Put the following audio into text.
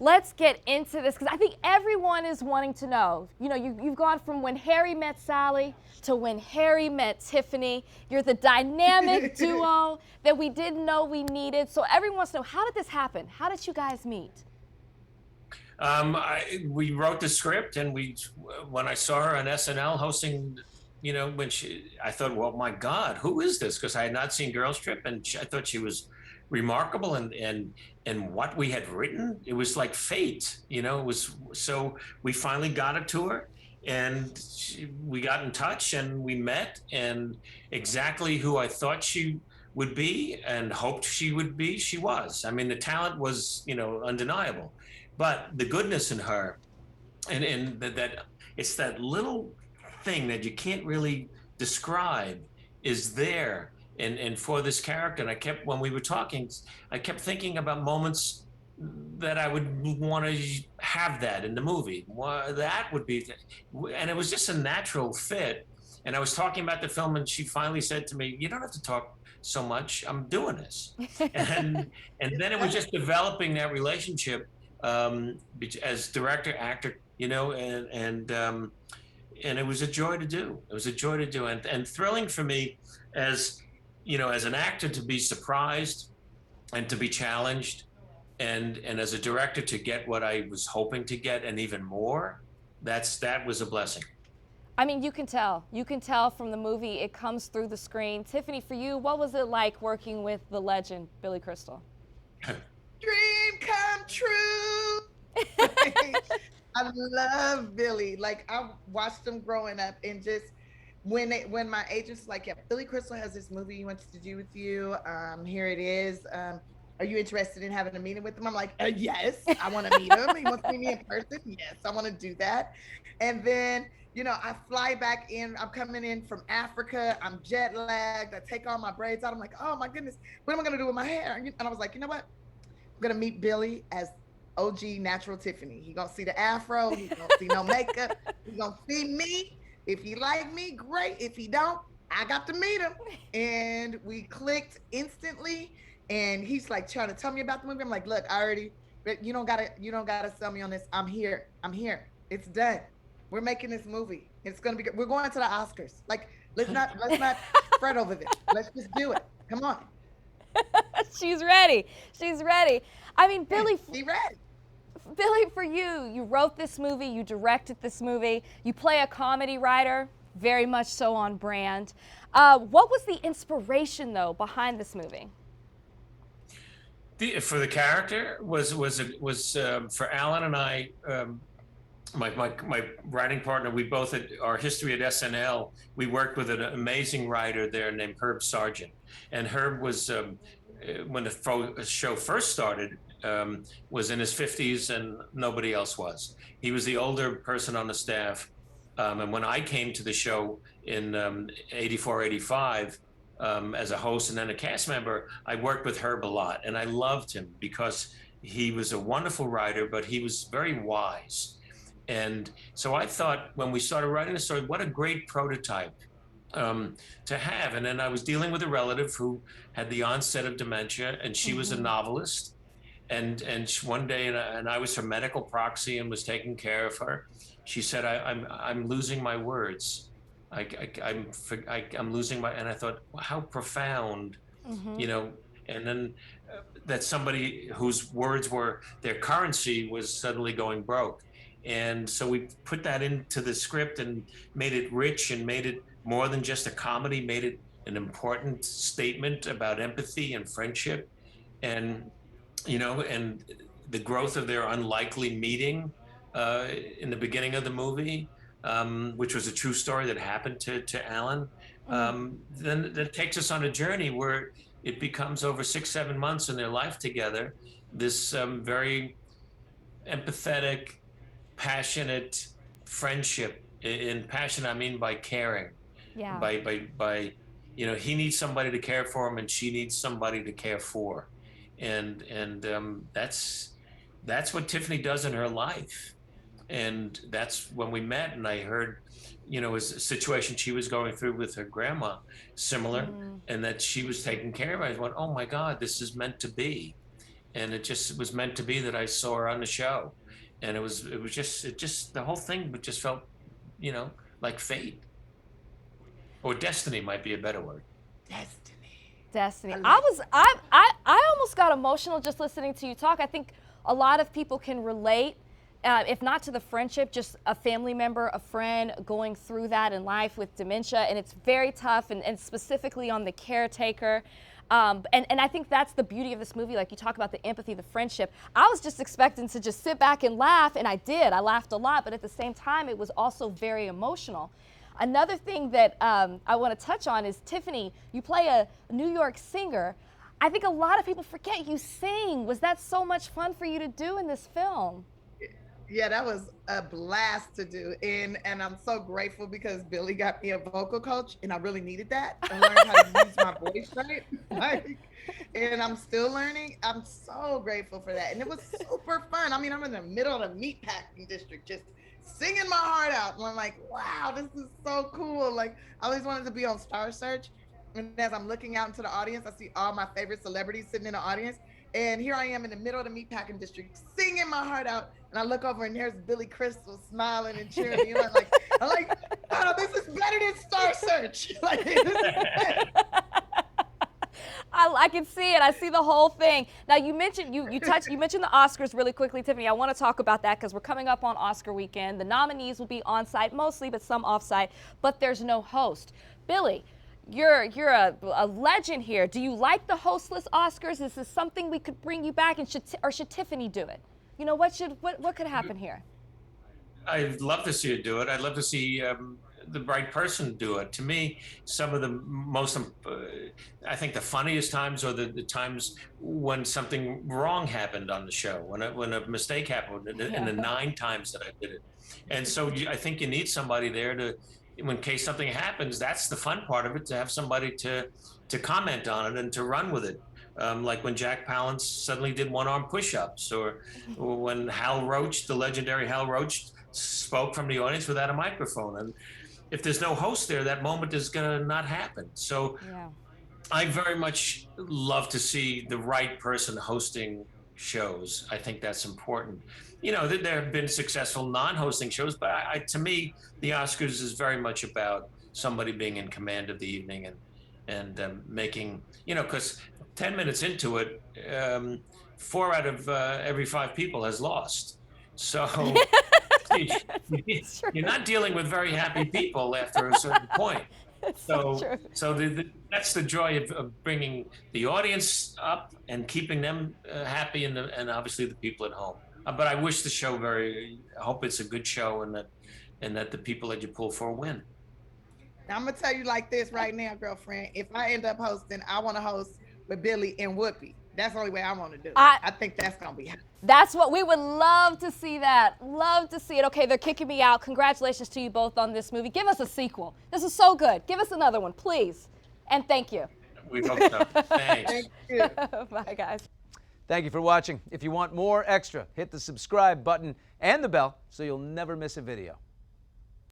Let's get into this because I think everyone is wanting to know. You know, you've gone from when Harry met Sally to when Harry met Tiffany. You're the dynamic duo that we didn't know we needed. So everyone wants to know, how did this happen? How did you guys meet? We wrote the script, and when I saw her on SNL hosting, I thought, well, my God, who is this? Because I had not seen Girls Trip, and I thought she was remarkable, and what we had written, it was like fate, It was so we finally got it to her, and we got in touch, and we met, and exactly who I thought she would be and hoped she would be, she was. I mean, the talent was, undeniable, but the goodness in her, and that it's that little thing that you can't really describe is there, and for this character. And when we were talking, I kept thinking about moments that I would want to have that in the movie. Well, that would be, and it was just a natural fit. And I was talking about the film, and she finally said to me, "You don't have to talk so much. I'm doing this." And and then it was just developing that relationship, as director actor, and it was a joy to do. It was a joy to do, and thrilling for me, as as an actor, to be surprised and to be challenged, and as a director to get what I was hoping to get and even more. That was a blessing. I mean, you can tell. You can tell from the movie. It comes through the screen. Tiffany, for you, what was it like working with the legend, Billy Crystal? Dream come true. I love Billy. Like I watched him growing up, and just when my agent's like, "Yeah, Billy Crystal has this movie he wants to do with you. Here it is. Are you interested in having a meeting with him?" I'm like, "Yes, I want to meet him. He wants to meet me in person. Yes, I want to do that." And then I fly back in. I'm coming in from Africa. I'm jet lagged. I take all my braids out. I'm like, "Oh my goodness, what am I gonna do with my hair?" And I was like, "You know what? I'm gonna meet Billy as OG natural Tiffany. He gonna see the afro. He gonna see no makeup. He gonna see me. If he like me, great. If he don't, I got to meet him." And we clicked instantly. And he's like trying to tell me about the movie. I'm like, "Look, I already, but you don't gotta sell me on this. I'm here. I'm here. It's done. We're making this movie. It's gonna be good. We're going to the Oscars. Like, let's not fret over this. Let's just do it. Come on." She's ready. She's ready. I mean, Billy, He read. Billy, for you, you wrote this movie, you directed this movie, you play a comedy writer, very much so on brand. What was the inspiration, though, behind this movie? For the character was for Alan and I. My writing partner, we both had our history at SNL. We worked with an amazing writer there named Herb Sargent, and Herb was, when the show first started, was in his 50s, and nobody else was. He was the older person on the staff, and when I came to the show in 84, 85, as a host and then a cast member, I worked with Herb a lot, and I loved him because he was a wonderful writer, but he was very wise. And so I thought, when we started writing the story, what a great prototype to have. And then I was dealing with a relative who had the onset of dementia, and she was a novelist. And one day, and I was her medical proxy and was taking care of her. She said, I'm losing my words. I'm losing my," and I thought, well, how profound, you know. And then that somebody whose words were their currency was suddenly going broke. And so we put that into the script and made it rich, and made it more than just a comedy, made it an important statement about empathy and friendship, and and the growth of their unlikely meeting in the beginning of the movie, which was a true story that happened to Alan. Then that takes us on a journey where it becomes, over 6, 7 months in their life together, this very empathetic, passionate friendship. In passion, I mean by caring, Yeah. by he needs somebody to care for him, and she needs somebody to care for, and that's what Tiffany does in her life. And that's when we met, and I heard, it was a situation she was going through with her grandma, similar, and that she was taking care of. I went, oh my God, this is meant to be. and it just was meant to be that I saw her on the show, and it was just the whole thing just felt, you know, like fate, or destiny might be a better word. Destiny. I almost got emotional just listening to you talk. I think a lot of people can relate, if not to the friendship, just a family member, a friend going through that in life with dementia, and it's very tough, and specifically on the caretaker. And I think that's the beauty of this movie. Like you talk about the empathy, the friendship. I was just expecting to just sit back and laugh, and I did. I laughed a lot, but at the same time, it was also very emotional. Another thing that I want to touch on is, Tiffany, you play a New York singer. I think a lot of people forget you sing. Was that so much fun for you to do in this film? Yeah, that was a blast to do. And I'm so grateful because Billy got me a vocal coach, and I really needed that. I learned how to use my voice right. And I'm still learning. I'm so grateful for that. And it was super fun. I mean, I'm in the middle of the meatpacking district, just singing my heart out. And I'm like, wow, this is so cool. Like, I always wanted to be on Star Search. And as I'm looking out into the audience, I see all my favorite celebrities sitting in the audience. And here I am in the middle of the meatpacking district, singing my heart out. And I look over and there's Billy Crystal smiling and cheering me. I'm like, oh, this is better than Star Search. Like, this is better. I can see it. I see the whole thing. Now you mentioned you mentioned the Oscars really quickly, Tiffany. I want to talk about that because we're coming up on Oscar weekend. The nominees will be on site mostly, but some off site. But there's no host. Billy, you're a legend here. Do you like the hostless Oscars? Is this something we could bring you back, and should Tiffany do it? You know, what could happen here? I'd love to see her do it. I'd love to see the right person do it. To me, some of the most, I think the funniest times are the times when something wrong happened on the show, when a mistake happened in the 9 times that I did it. And so I think you need somebody there to, in case something happens, that's the fun part of it, to have somebody to comment on it and to run with it. Like when Jack Palance suddenly did one-arm push-ups, or when Hal Roach, the legendary Hal Roach, spoke from the audience without a microphone. And if there's no host there, that moment is going to not happen. So I very much love to see the right person hosting shows. I think that's important. You know, there have been successful non-hosting shows, but to me, the Oscars is very much about somebody being in command of the evening and making, you know, because 10 minutes into it, 4 out of every 5 people has lost. So you're not dealing with very happy people after a certain point. So that's the joy of bringing the audience up and keeping them happy, and obviously the people at home. But I wish the show I hope it's a good show, and that the people that you pull for win. Now, I'm gonna tell you like this right now, girlfriend. If I end up hosting, I want to host with Billy and Whoopi. That's the only way I want to do it. I think that's gonna be. That's what we would love to see. Love to see it. Okay, they're kicking me out. Congratulations to you both on this movie. Give us a sequel. This is so good. Give us another one, please. And thank you. We hope so. Thanks. Thank you. Bye, guys. Thank you for watching. If you want more extra, hit the subscribe button and the bell so you'll never miss a video.